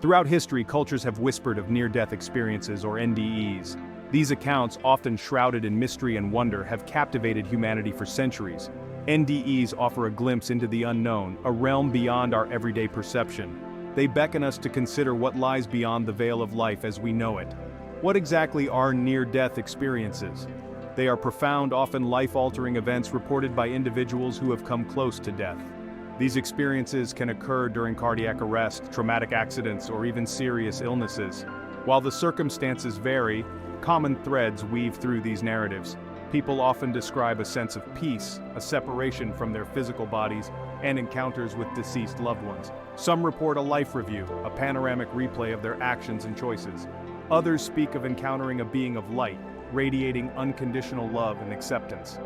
Throughout history, cultures have whispered of near-death experiences, or NDEs. These accounts, often shrouded in mystery and wonder, have captivated humanity for centuries. NDEs offer a glimpse into the unknown, a realm beyond our everyday perception. They beckon us to consider what lies beyond the veil of life as we know it. What exactly are near-death experiences? They are profound, often life-altering events reported by individuals who have come close to death. These experiences can occur during cardiac arrest, traumatic accidents, or even serious illnesses. While the circumstances vary, common threads weave through these narratives. People often describe a sense of peace, a separation from their physical bodies, and encounters with deceased loved ones. Some report a life review, a panoramic replay of their actions and choices. Others speak of encountering a being of light, radiating unconditional love and acceptance.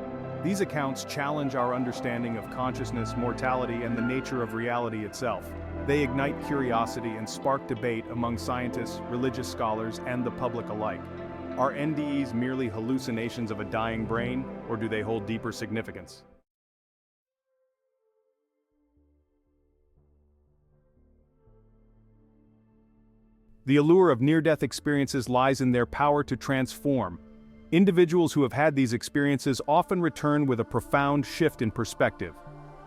These accounts challenge our understanding of consciousness, mortality, and the nature of reality itself. They ignite curiosity and spark debate among scientists, religious scholars, and the public alike. Are NDEs merely hallucinations of a dying brain, or do they hold deeper significance? The allure of near-death experiences lies in their power to transform. Individuals who have had these experiences often return with a profound shift in perspective.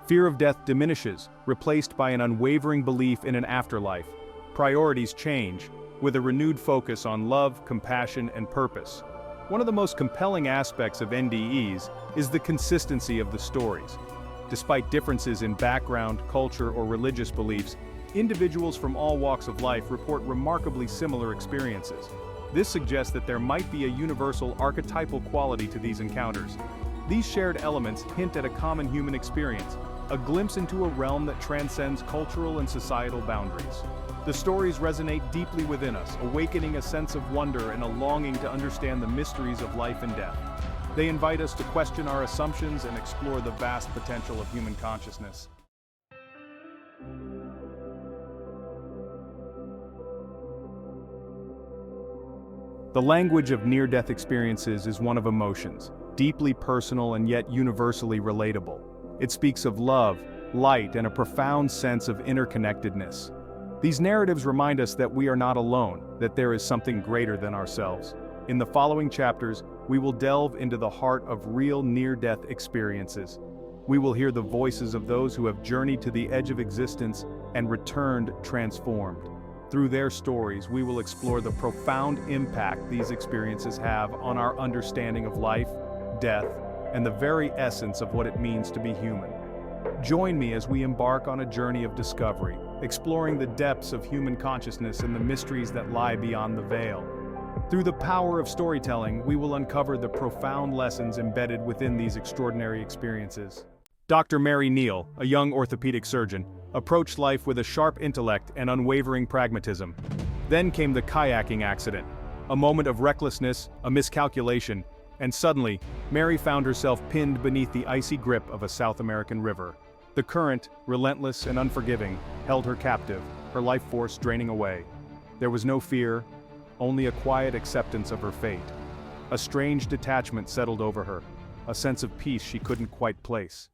Fear of death diminishes, replaced by an unwavering belief in an afterlife. Priorities change, with a renewed focus on love, compassion, and purpose. One of the most compelling aspects of NDEs is the consistency of the stories. Despite differences in background, culture, or religious beliefs, individuals from all walks of life report remarkably similar experiences. This suggests that there might be a universal archetypal quality to these encounters. These shared elements hint at a common human experience, a glimpse into a realm that transcends cultural and societal boundaries. The stories resonate deeply within us, awakening a sense of wonder and a longing to understand the mysteries of life and death. They invite us to question our assumptions and explore the vast potential of human consciousness. The language of near-death experiences is one of emotions, deeply personal and yet universally relatable. It speaks of love, light, and a profound sense of interconnectedness. These narratives remind us that we are not alone, that there is something greater than ourselves. In the following chapters, we will delve into the heart of real near-death experiences. We will hear the voices of those who have journeyed to the edge of existence and returned transformed. Through their stories, we will explore the profound impact these experiences have on our understanding of life, death, and the very essence of what it means to be human. Join me as we embark on a journey of discovery, exploring the depths of human consciousness and the mysteries that lie beyond the veil. Through the power of storytelling, we will uncover the profound lessons embedded within these extraordinary experiences. Dr. Mary Neal, a young orthopedic surgeon, approached life with a sharp intellect and unwavering pragmatism. Then came the kayaking accident, a moment of recklessness, a miscalculation, and suddenly, Mary found herself pinned beneath the icy grip of a South American river. The current, relentless and unforgiving, held her captive, her life force draining away. There was no fear, only a quiet acceptance of her fate. A strange detachment settled over her, a sense of peace she couldn't quite place.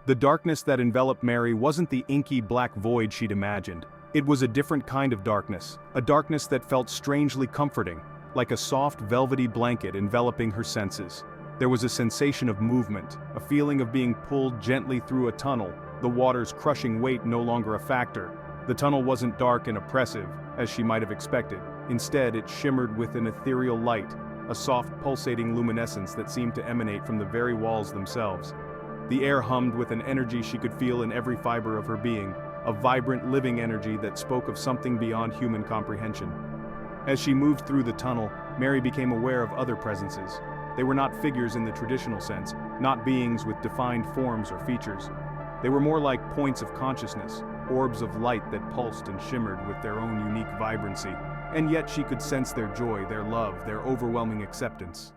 The darkness that enveloped Mary wasn't the inky black void she'd imagined. It was a different kind of darkness, a darkness that felt strangely comforting, like a soft velvety blanket enveloping her senses. There was a sensation of movement, a feeling of being pulled gently through a tunnel, the water's crushing weight no longer a factor. The tunnel wasn't dark and oppressive, as she might have expected. Instead, it shimmered with an ethereal light, a soft pulsating luminescence that seemed to emanate from the very walls themselves. The air hummed with an energy she could feel in every fiber of her being, a vibrant living energy that spoke of something beyond human comprehension. As she moved through the tunnel, Mary became aware of other presences. They were not figures in the traditional sense, not beings with defined forms or features. They were more like points of consciousness, orbs of light that pulsed and shimmered with their own unique vibrancy, and yet she could sense their joy, their love, their overwhelming acceptance.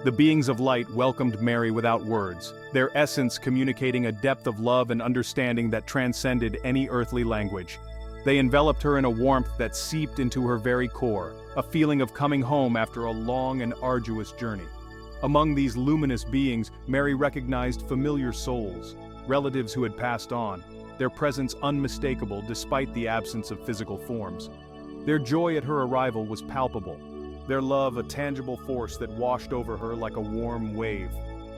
The beings of light welcomed Mary without words, their essence communicating a depth of love and understanding that transcended any earthly language. They enveloped her in a warmth that seeped into her very core, a feeling of coming home after a long and arduous journey. Among these luminous beings, Mary recognized familiar souls, relatives who had passed on, their presence unmistakable despite the absence of physical forms. Their joy at her arrival was palpable, their love a tangible force that washed over her like a warm wave.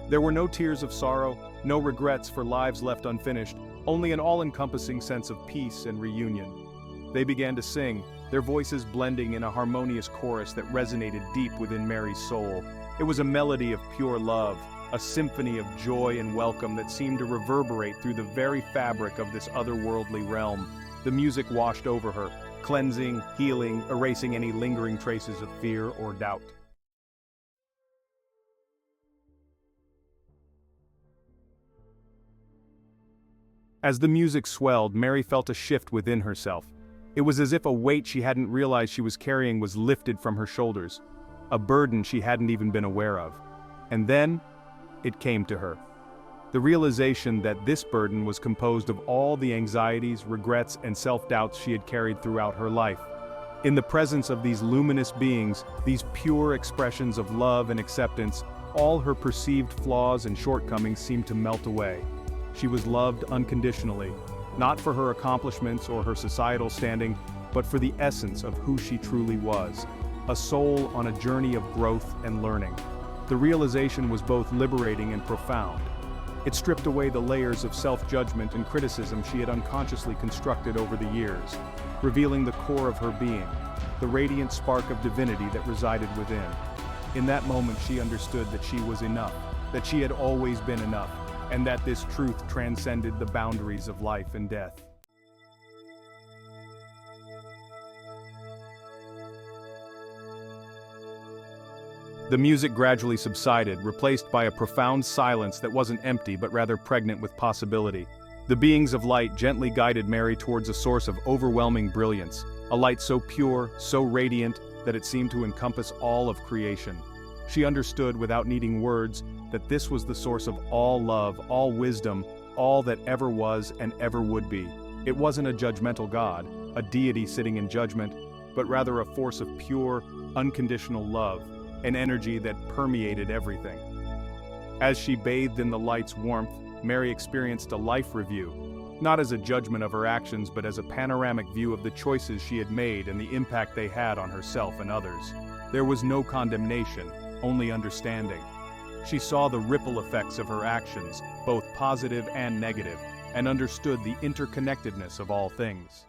There were no tears of sorrow, no regrets for lives left unfinished, only an all-encompassing sense of peace and reunion. They began to sing, their voices blending in a harmonious chorus that resonated deep within Mary's soul. It was a melody of pure love, a symphony of joy and welcome that seemed to reverberate through the very fabric of this otherworldly realm. The music washed over her, cleansing, healing, erasing any lingering traces of fear or doubt. As the music swelled, Mary felt a shift within herself. It was as if a weight she hadn't realized she was carrying was lifted from her shoulders, a burden she hadn't even been aware of. And then, it came to her. The realization that this burden was composed of all the anxieties, regrets, and self-doubts she had carried throughout her life. In the presence of these luminous beings, these pure expressions of love and acceptance, all her perceived flaws and shortcomings seemed to melt away. She was loved unconditionally, not for her accomplishments or her societal standing, but for the essence of who she truly was, a soul on a journey of growth and learning. The realization was both liberating and profound. It stripped away the layers of self-judgment and criticism she had unconsciously constructed over the years, revealing the core of her being, the radiant spark of divinity that resided within. In that moment she understood that she was enough, that she had always been enough, and that this truth transcended the boundaries of life and death. The music gradually subsided, replaced by a profound silence that wasn't empty but rather pregnant with possibility. The beings of light gently guided Mary towards a source of overwhelming brilliance, a light so pure, so radiant, that it seemed to encompass all of creation. She understood without needing words that this was the source of all love, all wisdom, all that ever was and ever would be. It wasn't a judgmental God, a deity sitting in judgment, but rather a force of pure, unconditional love, an energy that permeated everything. As she bathed in the light's warmth, Mary experienced a life review, not as a judgment of her actions but as a panoramic view of the choices she had made and the impact they had on herself and others. There was no condemnation, only understanding. She saw the ripple effects of her actions, both positive and negative, and understood the interconnectedness of all things.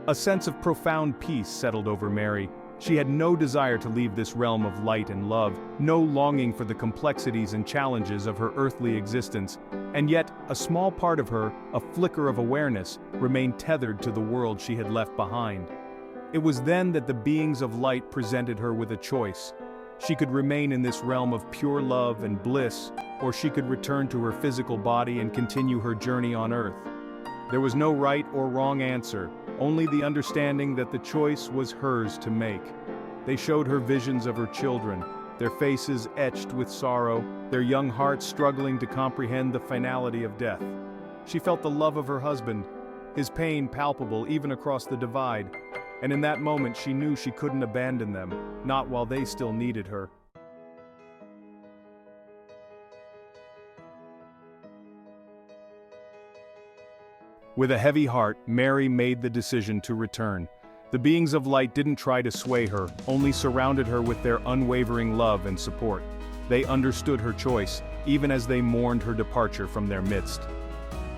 A sense of profound peace settled over Mary. She had no desire to leave this realm of light and love, no longing for the complexities and challenges of her earthly existence, and yet a small part of her, a flicker of awareness, remained tethered to the world she had left behind. It was then that the beings of light presented her with a choice. She could remain in this realm of pure love and bliss, or she could return to her physical body and continue her journey on earth. There was no right or wrong answer, only the understanding that the choice was hers to make. They showed her visions of her children, their faces etched with sorrow, their young hearts struggling to comprehend the finality of death. She felt the love of her husband, his pain palpable even across the divide, and in that moment she knew she couldn't abandon them, not while they still needed her. With a heavy heart, Mary made the decision to return. The beings of light didn't try to sway her, only surrounded her with their unwavering love and support. They understood her choice, even as they mourned her departure from their midst.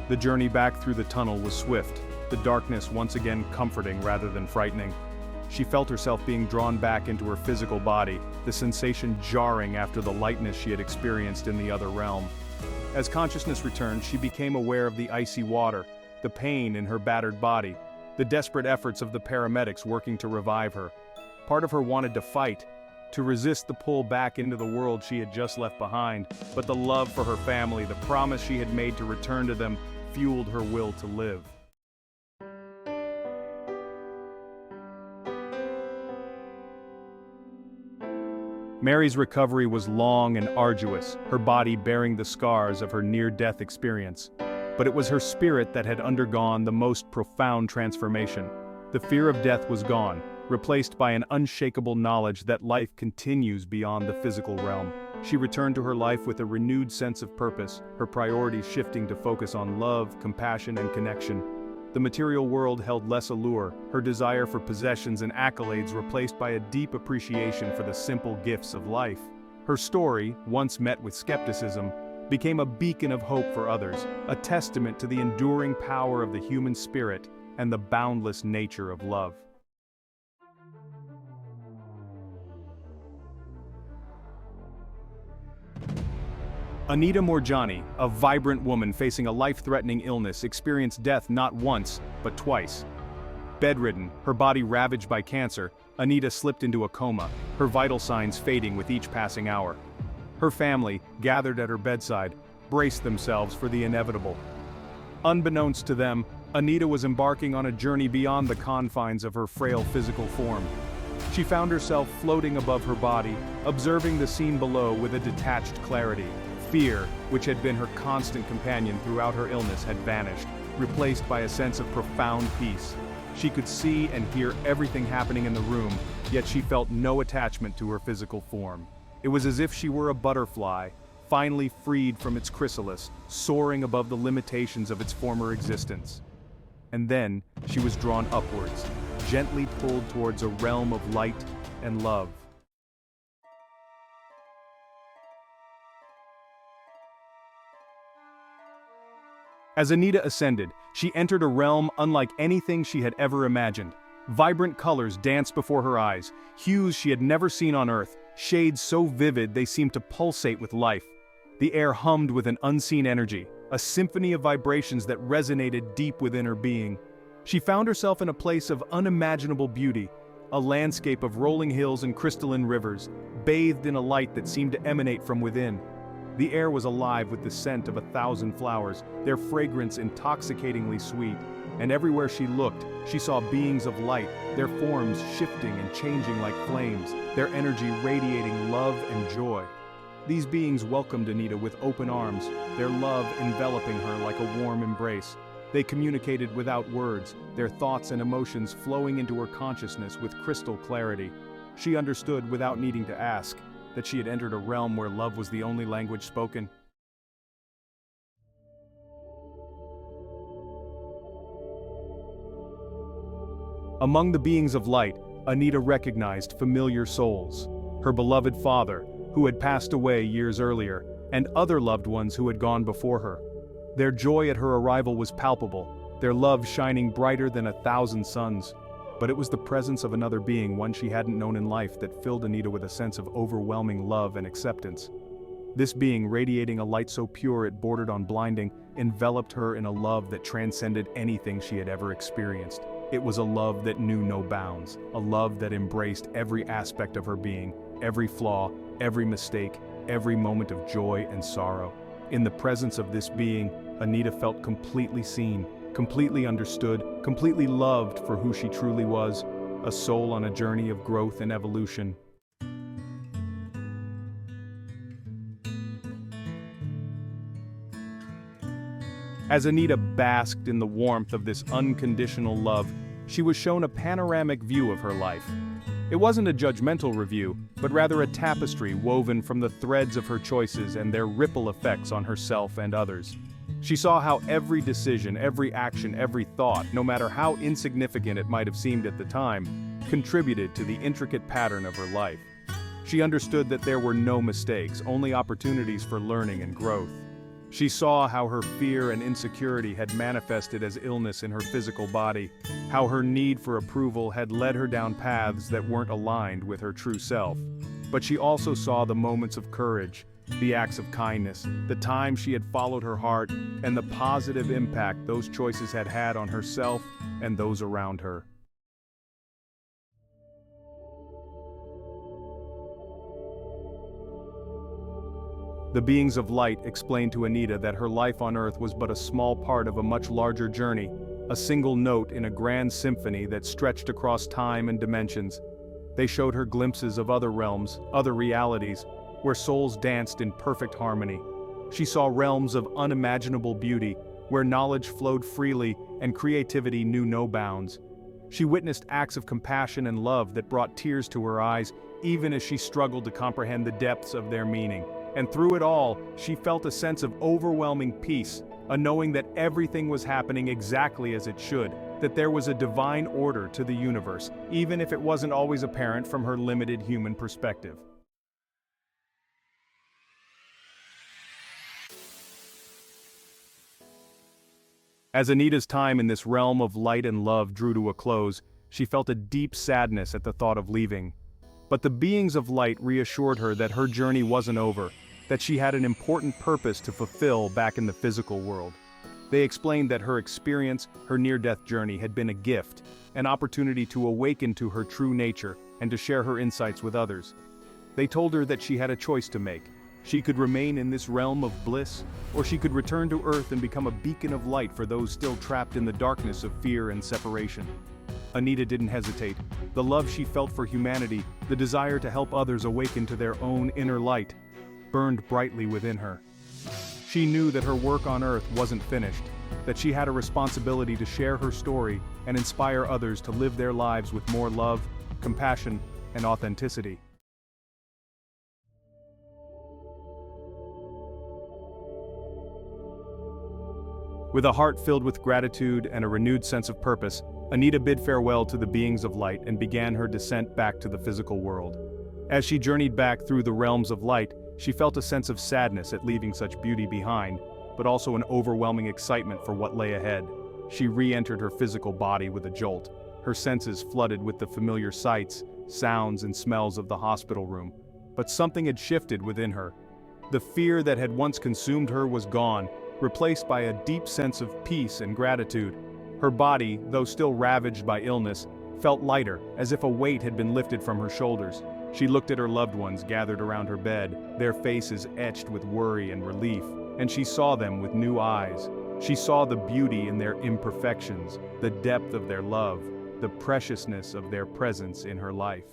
The journey back through the tunnel was swift, the darkness once again comforting rather than frightening. She felt herself being drawn back into her physical body, the sensation jarring after the lightness she had experienced in the other realm. As consciousness returned, she became aware of the icy water, the pain in her battered body, the desperate efforts of the paramedics working to revive her. Part of her wanted to fight, to resist the pull back into the world she had just left behind, but the love for her family, the promise she had made to return to them, fueled her will to live. Mary's recovery was long and arduous, her body bearing the scars of her near-death experience. But it was her spirit that had undergone the most profound transformation. The fear of death was gone, replaced by an unshakable knowledge that life continues beyond the physical realm. She returned to her life with a renewed sense of purpose, her priorities shifting to focus on love, compassion, and connection. The material world held less allure, her desire for possessions and accolades replaced by a deep appreciation for the simple gifts of life. Her story, once met with skepticism, became a beacon of hope for others, a testament to the enduring power of the human spirit and the boundless nature of love. Anita Moorjani, a vibrant woman facing a life-threatening illness, experienced death not once, but twice. Bedridden, her body ravaged by cancer, Anita slipped into a coma, her vital signs fading with each passing hour. Her family, gathered at her bedside, braced themselves for the inevitable. Unbeknownst to them, Anita was embarking on a journey beyond the confines of her frail physical form. She found herself floating above her body, observing the scene below with a detached clarity. Fear, which had been her constant companion throughout her illness, had vanished, replaced by a sense of profound peace. She could see and hear everything happening in the room, yet she felt no attachment to her physical form. It was as if she were a butterfly, finally freed from its chrysalis, soaring above the limitations of its former existence. And then, she was drawn upwards, gently pulled towards a realm of light and love. As Anita ascended, she entered a realm unlike anything she had ever imagined. Vibrant colors danced before her eyes, hues she had never seen on Earth, shades so vivid they seemed to pulsate with life. The air hummed with an unseen energy, a symphony of vibrations that resonated deep within her being. She found herself in a place of unimaginable beauty, a landscape of rolling hills and crystalline rivers, bathed in a light that seemed to emanate from within. The air was alive with the scent of 1,000 flowers, their fragrance intoxicatingly sweet, and everywhere she looked, she saw beings of light, their forms shifting and changing like flames, their energy radiating love and joy. These beings welcomed Anita with open arms, their love enveloping her like a warm embrace. They communicated without words, their thoughts and emotions flowing into her consciousness with crystal clarity. She understood without needing to ask, that she had entered a realm where love was the only language spoken. Among the beings of light, Anita recognized familiar souls. Her beloved father, who had passed away years earlier, and other loved ones who had gone before her. Their joy at her arrival was palpable, their love shining brighter than 1,000 suns. But it was the presence of another being, one she hadn't known in life, that filled Anita with a sense of overwhelming love and acceptance. This being, radiating a light so pure it bordered on blinding, enveloped her in a love that transcended anything she had ever experienced. It was a love that knew no bounds, a love that embraced every aspect of her being, every flaw, every mistake, every moment of joy and sorrow. In the presence of this being, Anita felt completely seen, completely understood, completely loved for who she truly was, a soul on a journey of growth and evolution. As Anita basked in the warmth of this unconditional love, she was shown a panoramic view of her life. It wasn't a judgmental review, but rather a tapestry woven from the threads of her choices and their ripple effects on herself and others. She saw how every decision, every action, every thought, no matter how insignificant it might have seemed at the time, contributed to the intricate pattern of her life. She understood that there were no mistakes, only opportunities for learning and growth. She saw how her fear and insecurity had manifested as illness in her physical body, how her need for approval had led her down paths that weren't aligned with her true self. But she also saw the moments of courage, the acts of kindness, the time she had followed her heart, and the positive impact those choices had had on herself and those around her. The beings of light explained to Anita that her life on Earth was but a small part of a much larger journey, a single note in a grand symphony that stretched across time and dimensions. They showed her glimpses of other realms, other realities, where souls danced in perfect harmony. She saw realms of unimaginable beauty, where knowledge flowed freely and creativity knew no bounds. She witnessed acts of compassion and love that brought tears to her eyes, even as she struggled to comprehend the depths of their meaning. And through it all, she felt a sense of overwhelming peace, a knowing that everything was happening exactly as it should, that there was a divine order to the universe, even if it wasn't always apparent from her limited human perspective. As Anita's time in this realm of light and love drew to a close, she felt a deep sadness at the thought of leaving. But the beings of light reassured her that her journey wasn't over, that she had an important purpose to fulfill back in the physical world. They explained that her experience, her near-death journey, had been a gift, an opportunity to awaken to her true nature and to share her insights with others. They told her that she had a choice to make. She could remain in this realm of bliss, or she could return to Earth and become a beacon of light for those still trapped in the darkness of fear and separation. Anita didn't hesitate. The love she felt for humanity, the desire to help others awaken to their own inner light, burned brightly within her. She knew that her work on Earth wasn't finished, that she had a responsibility to share her story and inspire others to live their lives with more love, compassion, and authenticity. With a heart filled with gratitude and a renewed sense of purpose, Anita bid farewell to the beings of light and began her descent back to the physical world. As she journeyed back through the realms of light, she felt a sense of sadness at leaving such beauty behind, but also an overwhelming excitement for what lay ahead. She re-entered her physical body with a jolt, her senses flooded with the familiar sights, sounds, and smells of the hospital room. But something had shifted within her. The fear that had once consumed her was gone, replaced by a deep sense of peace and gratitude. Her body, though still ravaged by illness, felt lighter, as if a weight had been lifted from her shoulders. She looked at her loved ones gathered around her bed, their faces etched with worry and relief, and she saw them with new eyes. She saw the beauty in their imperfections, the depth of their love, the preciousness of their presence in her life.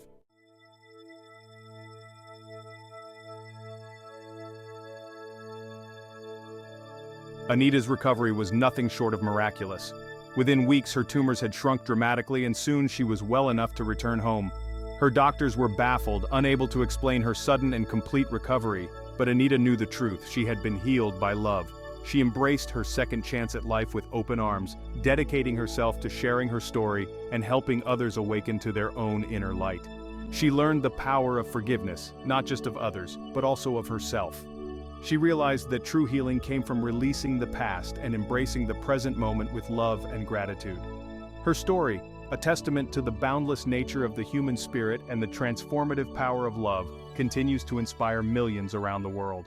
Anita's recovery was nothing short of miraculous. Within weeks, her tumors had shrunk dramatically, and soon she was well enough to return home. Her doctors were baffled, unable to explain her sudden and complete recovery, but Anita knew the truth. She had been healed by love. She embraced her second chance at life with open arms, dedicating herself to sharing her story and helping others awaken to their own inner light. She learned the power of forgiveness, not just of others, but also of herself. She realized that true healing came from releasing the past and embracing the present moment with love and gratitude. Her story, a testament to the boundless nature of the human spirit and the transformative power of love, continues to inspire millions around the world.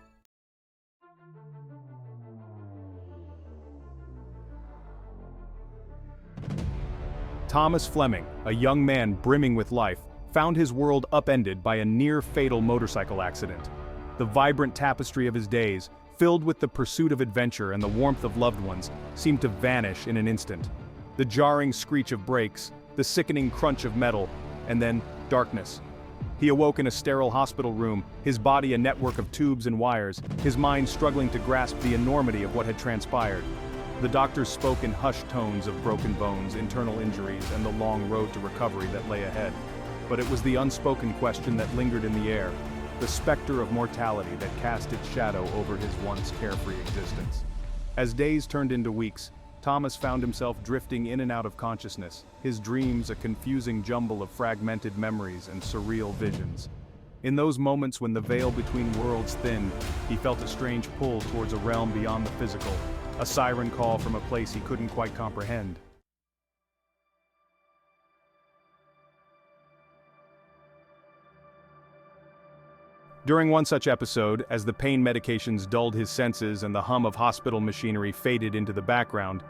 Thomas Fleming, a young man brimming with life, found his world upended by a near-fatal motorcycle accident. The vibrant tapestry of his days, filled with the pursuit of adventure and the warmth of loved ones, seemed to vanish in an instant. The jarring screech of brakes, the sickening crunch of metal, and then darkness. He awoke in a sterile hospital room, his body a network of tubes and wires, his mind struggling to grasp the enormity of what had transpired. The doctors spoke in hushed tones of broken bones, internal injuries, and the long road to recovery that lay ahead. But it was the unspoken question that lingered in the air, the specter of mortality that cast its shadow over his once carefree existence. As days turned into weeks, Thomas found himself drifting in and out of consciousness, his dreams a confusing jumble of fragmented memories and surreal visions. In those moments when the veil between worlds thinned, he felt a strange pull towards a realm beyond the physical, a siren call from a place he couldn't quite comprehend. During one such episode, as the pain medications dulled his senses and the hum of hospital machinery faded into the background,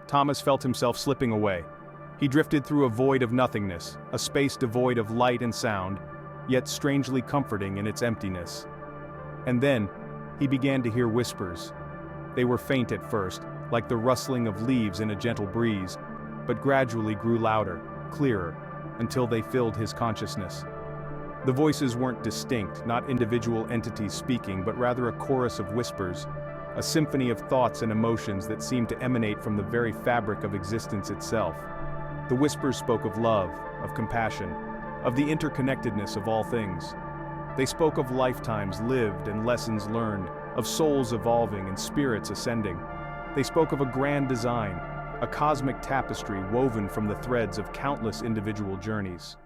Thomas felt himself slipping away. He drifted through a void of nothingness, a space devoid of light and sound, yet strangely comforting in its emptiness. And then, he began to hear whispers. They were faint at first, like the rustling of leaves in a gentle breeze, but gradually grew louder, clearer, until they filled his consciousness. The voices weren't distinct, not individual entities speaking, but rather a chorus of whispers, a symphony of thoughts and emotions that seemed to emanate from the very fabric of existence itself. The whispers spoke of love, of compassion, of the interconnectedness of all things. They spoke of lifetimes lived and lessons learned, of souls evolving and spirits ascending. They spoke of a grand design, a cosmic tapestry woven from the threads of countless individual journeys.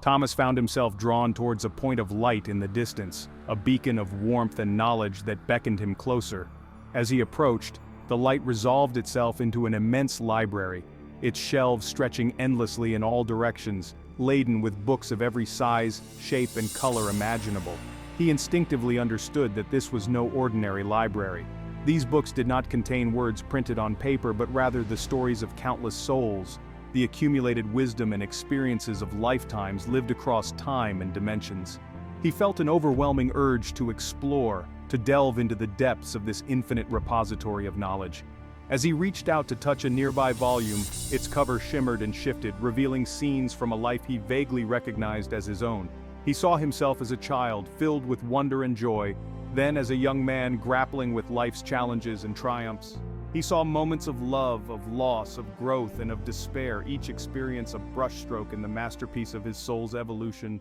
Thomas found himself drawn towards a point of light in the distance, a beacon of warmth and knowledge that beckoned him closer. As he approached, the light resolved itself into an immense library, its shelves stretching endlessly in all directions, laden with books of every size, shape, and color imaginable. He instinctively understood that this was no ordinary library. These books did not contain words printed on paper, but rather the stories of countless souls, the accumulated wisdom and experiences of lifetimes lived across time and dimensions. He felt an overwhelming urge to explore, to delve into the depths of this infinite repository of knowledge. As he reached out to touch a nearby volume, its cover shimmered and shifted, revealing scenes from a life he vaguely recognized as his own. He saw himself as a child, filled with wonder and joy, then as a young man grappling with life's challenges and triumphs. He saw moments of love, of loss, of growth, and of despair, each experience a brushstroke in the masterpiece of his soul's evolution.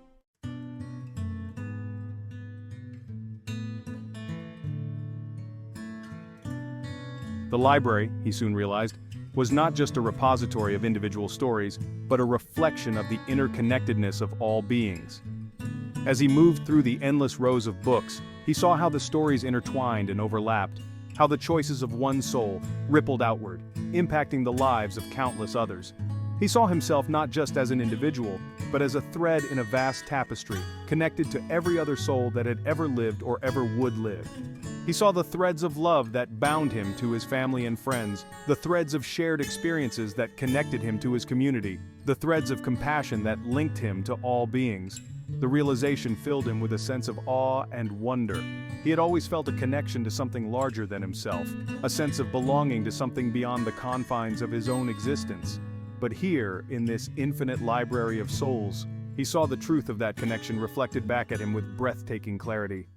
The library, he soon realized, was not just a repository of individual stories, but a reflection of the interconnectedness of all beings. As he moved through the endless rows of books, he saw how the stories intertwined and overlapped, how the choices of one soul rippled outward, impacting the lives of countless others. He saw himself not just as an individual, but as a thread in a vast tapestry, connected to every other soul that had ever lived or ever would live. He saw the threads of love that bound him to his family and friends, the threads of shared experiences that connected him to his community, the threads of compassion that linked him to all beings. The realization filled him with a sense of awe and wonder. He had always felt a connection to something larger than himself, a sense of belonging to something beyond the confines of his own existence. But here, in this infinite library of souls, he saw the truth of that connection reflected back at him with breathtaking clarity.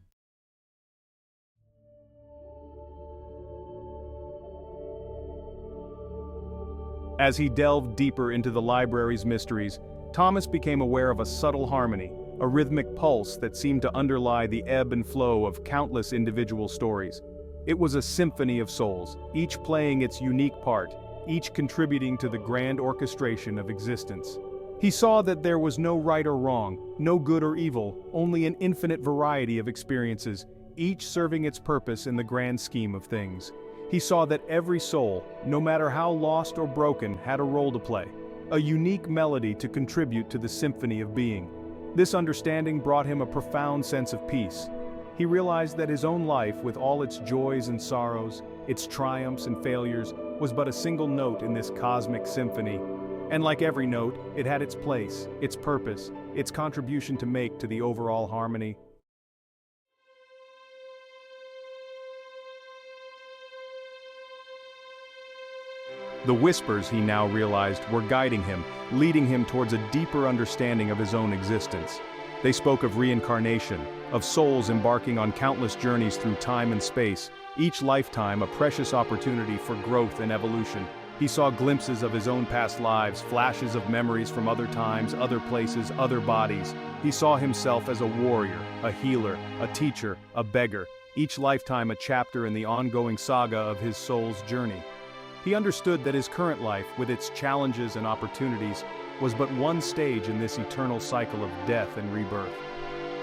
As he delved deeper into the library's mysteries, Thomas became aware of a subtle harmony, a rhythmic pulse that seemed to underlie the ebb and flow of countless individual stories. It was a symphony of souls, each playing its unique part, each contributing to the grand orchestration of existence. He saw that there was no right or wrong, no good or evil, only an infinite variety of experiences, each serving its purpose in the grand scheme of things. He saw that every soul, no matter how lost or broken, had a role to play, a unique melody to contribute to the symphony of being. This understanding brought him a profound sense of peace. He realized that his own life, with all its joys and sorrows, its triumphs and failures, was but a single note in this cosmic symphony. And like every note, it had its place, its purpose, its contribution to make to the overall harmony. The whispers, he now realized, were guiding him, leading him towards a deeper understanding of his own existence. They spoke of reincarnation, of souls embarking on countless journeys through time and space, each lifetime a precious opportunity for growth and evolution. He saw glimpses of his own past lives, flashes of memories from other times, other places, other bodies. He saw himself as a warrior, a healer, a teacher, a beggar, each lifetime a chapter in the ongoing saga of his soul's journey. He understood that his current life, with its challenges and opportunities, was but one stage in this eternal cycle of death and rebirth.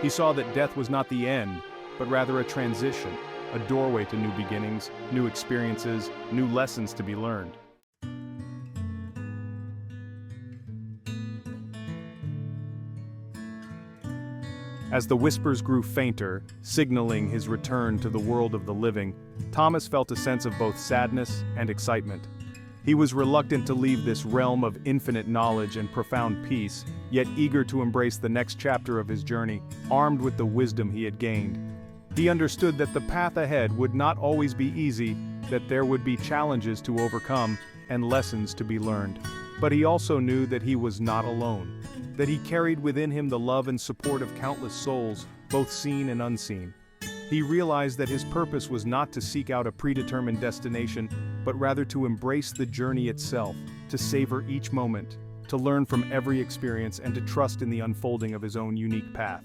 He saw that death was not the end, but rather a transition, a doorway to new beginnings, new experiences, new lessons to be learned. As the whispers grew fainter, signaling his return to the world of the living, Thomas felt a sense of both sadness and excitement. He was reluctant to leave this realm of infinite knowledge and profound peace, yet eager to embrace the next chapter of his journey, armed with the wisdom he had gained. He understood that the path ahead would not always be easy, that there would be challenges to overcome, and lessons to be learned. But he also knew that he was not alone, that he carried within him the love and support of countless souls, both seen and unseen. He realized that his purpose was not to seek out a predetermined destination, but rather to embrace the journey itself, to savor each moment, to learn from every experience and to trust in the unfolding of his own unique path.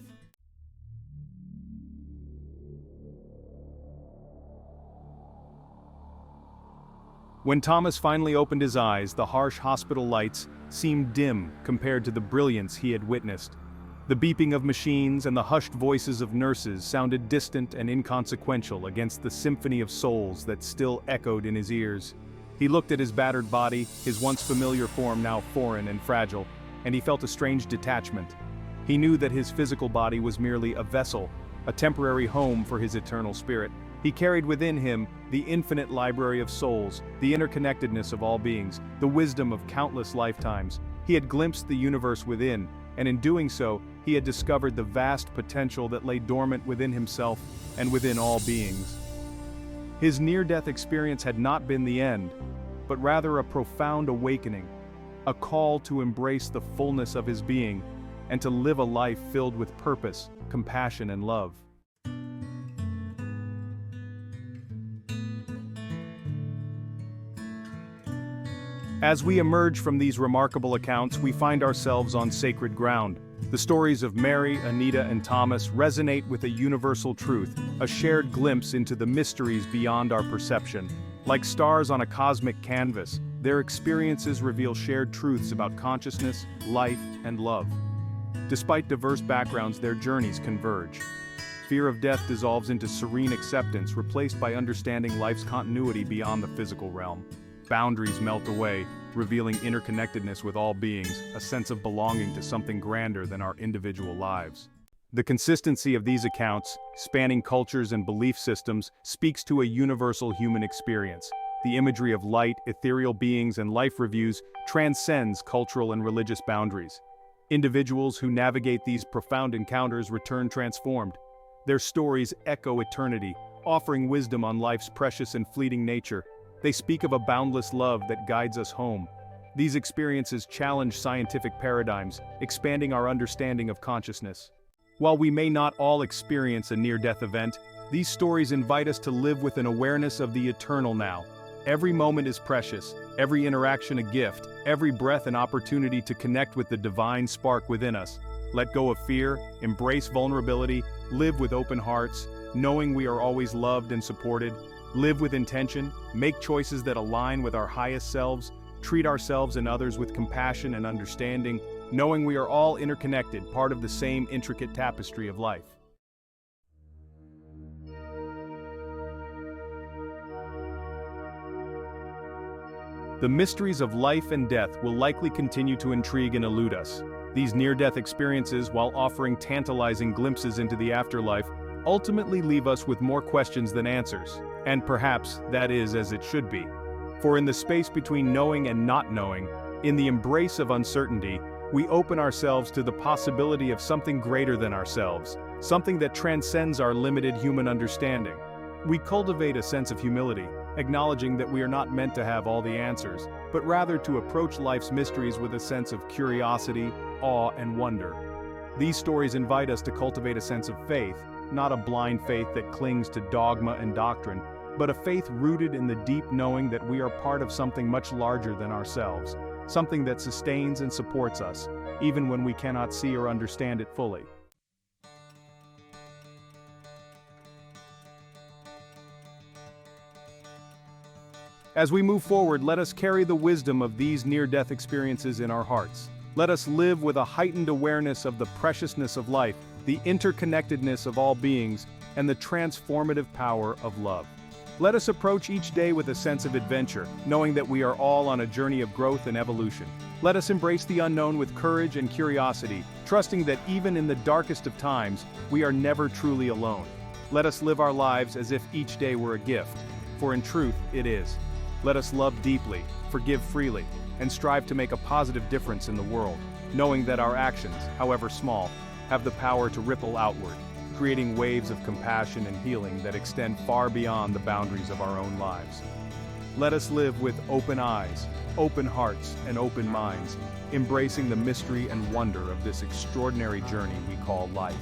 When Thomas finally opened his eyes, the harsh hospital lights seemed dim compared to the brilliance he had witnessed. The beeping of machines and the hushed voices of nurses sounded distant and inconsequential against the symphony of souls that still echoed in his ears. He looked at his battered body, his once familiar form now foreign and fragile, and he felt a strange detachment. He knew that his physical body was merely a vessel, a temporary home for his eternal spirit. He carried within him the infinite library of souls, the interconnectedness of all beings, the wisdom of countless lifetimes. He had glimpsed the universe within, and in doing so, he had discovered the vast potential that lay dormant within himself and within all beings. His near-death experience had not been the end, but rather a profound awakening, a call to embrace the fullness of his being, and to live a life filled with purpose, compassion, and love. As we emerge from these remarkable accounts, we find ourselves on sacred ground. The stories of Mary, Anita, and Thomas resonate with a universal truth, a shared glimpse into the mysteries beyond our perception. Like stars on a cosmic canvas, their experiences reveal shared truths about consciousness, life, and love. Despite diverse backgrounds, their journeys converge. Fear of death dissolves into serene acceptance, replaced by understanding life's continuity beyond the physical realm. Boundaries melt away, revealing interconnectedness with all beings, a sense of belonging to something grander than our individual lives. The consistency of these accounts, spanning cultures and belief systems, speaks to a universal human experience. The imagery of light, ethereal beings, and life reviews transcends cultural and religious boundaries. Individuals who navigate these profound encounters return transformed. Their stories echo eternity, offering wisdom on life's precious and fleeting nature. They speak of a boundless love that guides us home. These experiences challenge scientific paradigms, expanding our understanding of consciousness. While we may not all experience a near-death event, these stories invite us to live with an awareness of the eternal now. Every moment is precious, every interaction a gift, every breath an opportunity to connect with the divine spark within us. Let go of fear, embrace vulnerability, live with open hearts, knowing we are always loved and supported. Live with intention, make choices that align with our highest selves, treat ourselves and others with compassion and understanding, knowing we are all interconnected, part of the same intricate tapestry of life. The mysteries of life and death will likely continue to intrigue and elude us. These near-death experiences, while offering tantalizing glimpses into the afterlife, ultimately leave us with more questions than answers. And perhaps that is as it should be. For in the space between knowing and not knowing, in the embrace of uncertainty, we open ourselves to the possibility of something greater than ourselves, something that transcends our limited human understanding. We cultivate a sense of humility, acknowledging that we are not meant to have all the answers, but rather to approach life's mysteries with a sense of curiosity, awe, and wonder. These stories invite us to cultivate a sense of faith, not a blind faith that clings to dogma and doctrine, but a faith rooted in the deep knowing that we are part of something much larger than ourselves, something that sustains and supports us, even when we cannot see or understand it fully. As we move forward, let us carry the wisdom of these near-death experiences in our hearts. Let us live with a heightened awareness of the preciousness of life, the interconnectedness of all beings, and the transformative power of love. Let us approach each day with a sense of adventure, knowing that we are all on a journey of growth and evolution. Let us embrace the unknown with courage and curiosity, trusting that even in the darkest of times, we are never truly alone. Let us live our lives as if each day were a gift, for in truth, it is. Let us love deeply, forgive freely, and strive to make a positive difference in the world, knowing that our actions, however small, have the power to ripple outward, creating waves of compassion and healing that extend far beyond the boundaries of our own lives. Let us live with open eyes, open hearts, and open minds, embracing the mystery and wonder of this extraordinary journey we call life.